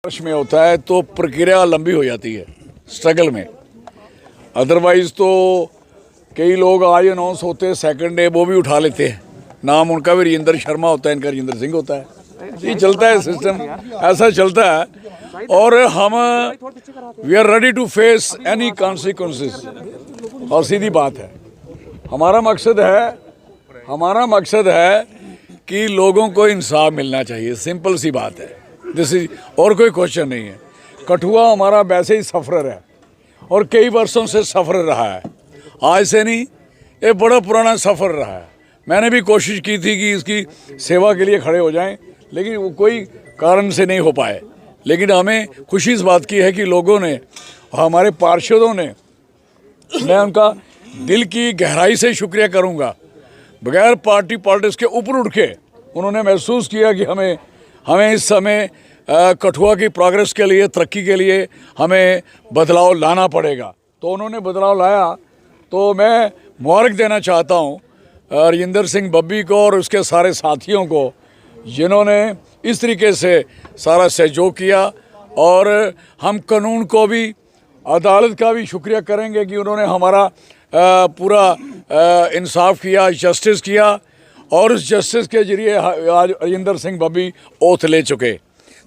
वर्ष में होता है तो प्रक्रिया लंबी हो जाती है स्ट्रगल में। अदरवाइज तो कई लोग आज अनाउंस होते हैं सेकंड डे वो भी उठा लेते हैं, नाम उनका भी राजेंद्र शर्मा होता है, इनका राजेंद्र सिंह होता है। ये चलता है सिस्टम, ऐसा चलता है। और हम we are ready to face any consequences. और सीधी बात है, हमारा मकसद है कि लोगों को इंसाफ मिलना चाहिए, सिंपल सी बात है। दिस इज, और कोई क्वेश्चन नहीं है। कठुआ हमारा वैसे ही सफ़र है और कई वर्षों से सफ़र रहा है, आज से नहीं, ये बड़ा पुराना सफ़र रहा है। मैंने भी कोशिश की थी कि इसकी सेवा के लिए खड़े हो जाएं, लेकिन वो कोई कारण से नहीं हो पाए। लेकिन हमें खुशी इस बात की है कि लोगों ने, हमारे पार्षदों ने, मैं उनका दिल की गहराई से शुक्रिया करूंगा, बगैर पार्टी पॉलिटिक्स के ऊपर उठ के उन्होंने महसूस किया कि हमें इस समय कठुआ की प्रोग्रेस के लिए, तरक्की के लिए हमें बदलाव लाना पड़ेगा। तो उन्होंने बदलाव लाया। तो मैं मुबारक देना चाहता हूँ राजेंद्र सिंह बब्बी को और उसके सारे साथियों को, जिन्होंने इस तरीके से सारा सहयोग किया। और हम कानून को भी, अदालत का भी शुक्रिया करेंगे कि उन्होंने हमारा पूरा इंसाफ किया, जस्टिस किया, और उस जस्टिस के जरिए आज राजेंद्र सिंह बब्बी ओथ ले चुके।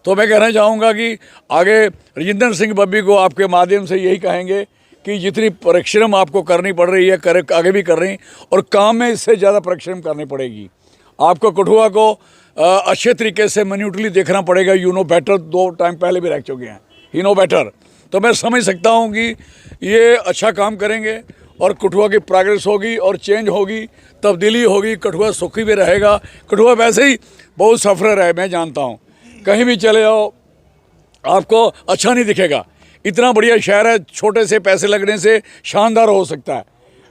तो मैं कहना चाहूँगा कि आगे राजेंद्र सिंह बब्बी को आपके माध्यम से यही कहेंगे कि जितनी परिश्रम आपको करनी पड़ रही है, आगे भी कर रही, और काम में इससे ज़्यादा परिश्रम करनी पड़ेगी। आपको कठुआ को अच्छे तरीके से मिन्यूटली देखना पड़ेगा। यू नो बेटर, 2 टाइम पहले भी रह चुके हैं, ही नो बेटर। तो मैं समझ सकता हूँ कि ये अच्छा काम करेंगे और कठुआ की प्रोग्रेस होगी और चेंज होगी, तब्दीली होगी, कठुआ सुखी भी रहेगा। कठुआ वैसे ही बहुत सफ़र है, मैं जानता हूँ, कहीं भी चले जाओ आपको अच्छा नहीं दिखेगा। इतना बढ़िया शहर है, छोटे से पैसे लगने से शानदार हो सकता है।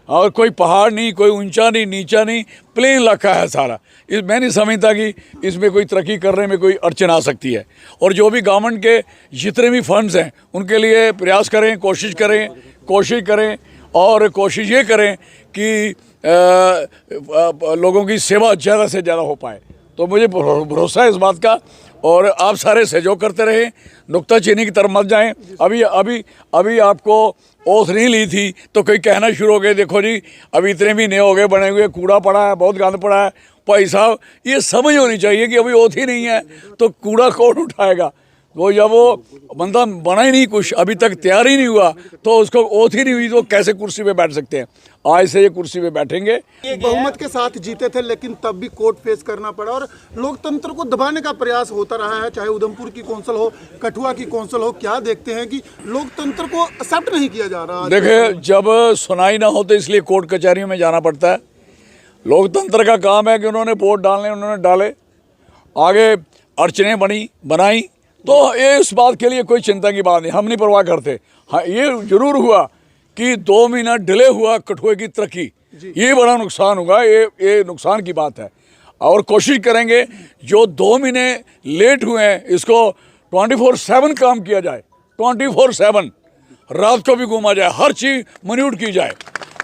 और कोई पहाड़ नहीं, कोई ऊंचा नहीं, नीचा नहीं, प्लेन इलाका है सारा। मैं नहीं समझता कि इसमें कोई तरक्की करने में कोई अड़चन आ सकती है। और जो भी गवर्नमेंट के जितने भी फंड्स हैं उनके लिए प्रयास करें, कोशिश करें और कोशिश ये करें कि लोगों की सेवा ज़्यादा से ज़्यादा हो पाए। तो मुझे भरोसा है इस बात का, और आप सारे सहयोग करते रहें, नुक्ताचीनी की तरफ मत जाएं। अभी आपको ओथ नहीं ली थी तो कोई कहना शुरू हो गए, देखो जी अभी इतने महीने हो गए बने हुए, कूड़ा पड़ा है, बहुत गंद पड़ा है। भाई साहब, ये समझ होनी चाहिए कि अभी ओथ ही नहीं है तो कूड़ा कौन उठाएगा? वो जब वो बंदा बना ही नहीं, कुछ अभी तक तैयार ही नहीं हुआ, तो उसको ओथ ही नहीं हुई, तो कैसे कुर्सी पे बैठ सकते हैं? आज से ये कुर्सी पे बैठेंगे। बहुमत के साथ जीते थे, लेकिन तब भी कोर्ट फेस करना पड़ा और लोकतंत्र को दबाने का प्रयास होता रहा है, चाहे उधमपुर की कौंसिल हो, कठुआ की कौंसिल हो। क्या देखते हैं कि लोकतंत्र को एक्सेप्ट नहीं किया जा रहा? देखिए, जब सुनाई ना हो तो इसलिए कोर्ट कचहरियों में जाना पड़ता है। लोकतंत्र का काम है कि उन्होंने वोट डालने, उन्होंने डाले, आगे अड़चनें बनाई, तो ये इस बात के लिए कोई चिंता की बात नहीं, हम नहीं परवाह करते। हाँ, ये जरूर हुआ कि 2 महीना डिले हुआ कठुए की तरक्की, ये बड़ा नुकसान हुआ, ये नुकसान की बात है। और कोशिश करेंगे जो 2 महीने लेट हुए हैं इसको 24/7 काम किया जाए, 24/7 रात को भी घूमा जाए, हर चीज़ मिन्यूट की जाए।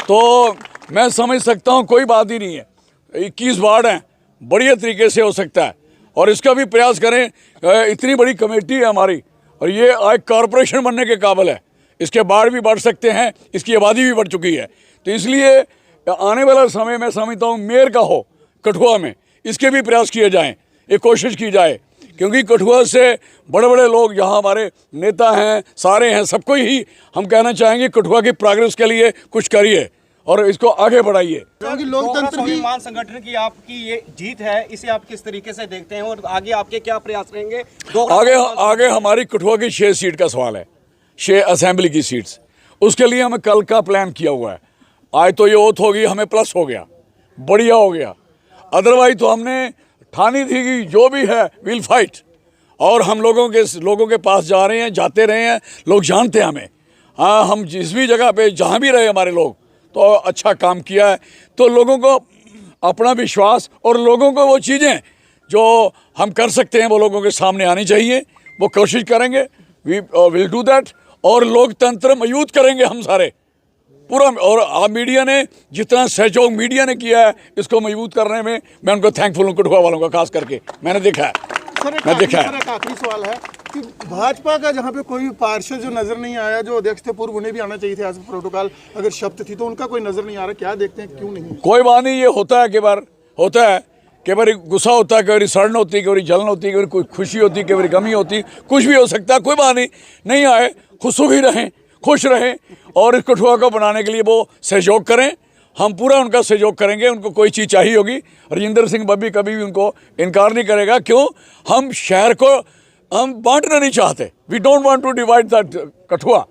तो मैं समझ सकता हूँ, कोई बात ही नहीं है। 21 वार्ड हैं, बढ़िया तरीके से हो सकता है, और इसका भी प्रयास करें। इतनी बड़ी कमेटी है हमारी, और ये आज कॉरपोरेशन बनने के काबिल है। इसके बाढ़ भी बढ़ सकते हैं, इसकी आबादी भी बढ़ चुकी है। तो इसलिए आने वाला समय मैं समझता हूँ मेयर का हो कठुआ में, इसके भी प्रयास किए जाएं, ये कोशिश की जाए। क्योंकि कठुआ से बड़े बड़े लोग यहाँ हमारे नेता हैं, सारे हैं, सबको ही हम कहना चाहेंगे कठुआ की प्रोग्रेस के लिए कुछ करिए और इसको आगे बढ़ाइए। क्योंकि लोकतंत्र की मान संगठन की आपकी ये जीत है, इसे आप किस तरीके से देखते हैं और आगे आपके क्या प्रयास रहेंगे? आगे हमारी कठुआ की 6 सीट का सवाल है, 6 असेंबली की सीट्स। उसके लिए हमें कल का प्लान किया हुआ है। आज तो ये ओथ होगी, हमें प्लस हो गया, बढ़िया हो गया। अदरवाइज तो हमने ठानी थी कि जो भी है विल फाइट, और हम लोगों के पास जा रहे हैं, जाते रहे हैं, लोग जानते हैं हमें। हाँ, हम जिस भी जगह पे जहाँ भी रहे हमारे लोग, तो अच्छा काम किया है। तो लोगों को अपना विश्वास और लोगों को वो चीज़ें जो हम कर सकते हैं वो लोगों के सामने आनी चाहिए, वो कोशिश करेंगे। वी विल डू दैट, और लोकतंत्र मजबूत करेंगे हम सारे पूरा। और आप मीडिया ने जितना सहयोग मीडिया ने किया है इसको मजबूत करने में, मैं उनको थैंकफुल हूँ, कठुआ वालों का खास करके। मैंने देखा है। सर, एक आखिरी सवाल है, कि भाजपा का जहाँ पे कोई पार्षद जो नजर नहीं आया, जो अध्यक्ष थे पूर्व, उन्हें भी आना चाहिए था एज प्रोटोकॉल, अगर शब्द थी तो उनका कोई नजर नहीं आ रहा, क्या देखते हैं क्यों नहीं? कोई बात नहीं, ये होता है, कई बार होता है, कई बार गुस्सा होता है, कई बार सड़न होती है, कई बार जलन होती है, कई बार कोई खुशी होती है, कई बार गमी होती है, कुछ भी हो सकता है, कोई बात नहीं, नहीं आए, खुशुखी रहें, खुश रहें और इस कठुआ को बनाने के लिए वो सहयोग करें, हम पूरा उनका सहयोग करेंगे। उनको कोई चीज़ चाहिए होगी, राजेंद्र सिंह बब्बी कभी भी उनको इनकार नहीं करेगा। क्यों? हम शहर को हम बांटना नहीं चाहते, we don't want to divide that Kathua,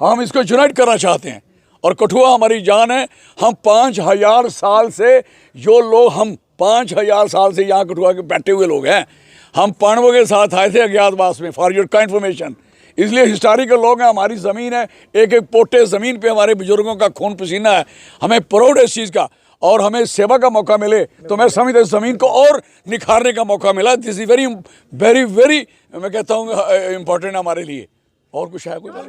हम इसको यूनाइट करना चाहते हैं और कठुआ हमारी जान है। हम 5000 साल से जो लोग, हम 5000 साल से यहाँ कठुआ के बैठे हुए लोग हैं, हम पांडवों के साथ आए थे अज्ञातवास में, फॉर योर काइंड इन्फॉर्मेशन, इसलिए हिस्टोरिकल लोग हैं, हमारी ज़मीन है, एक एक पोटे ज़मीन पे हमारे बुजुर्गों का खून पसीना है, हमें प्राउड है इस चीज़ का और हमें सेवा का मौका मिले तो मैं समझता हूँ ज़मीन को और निखारने का मौका मिला। This is very very very, मैं कहता हूँ इम्पोर्टेंट हमारे लिए। और कुछ है कोई बात?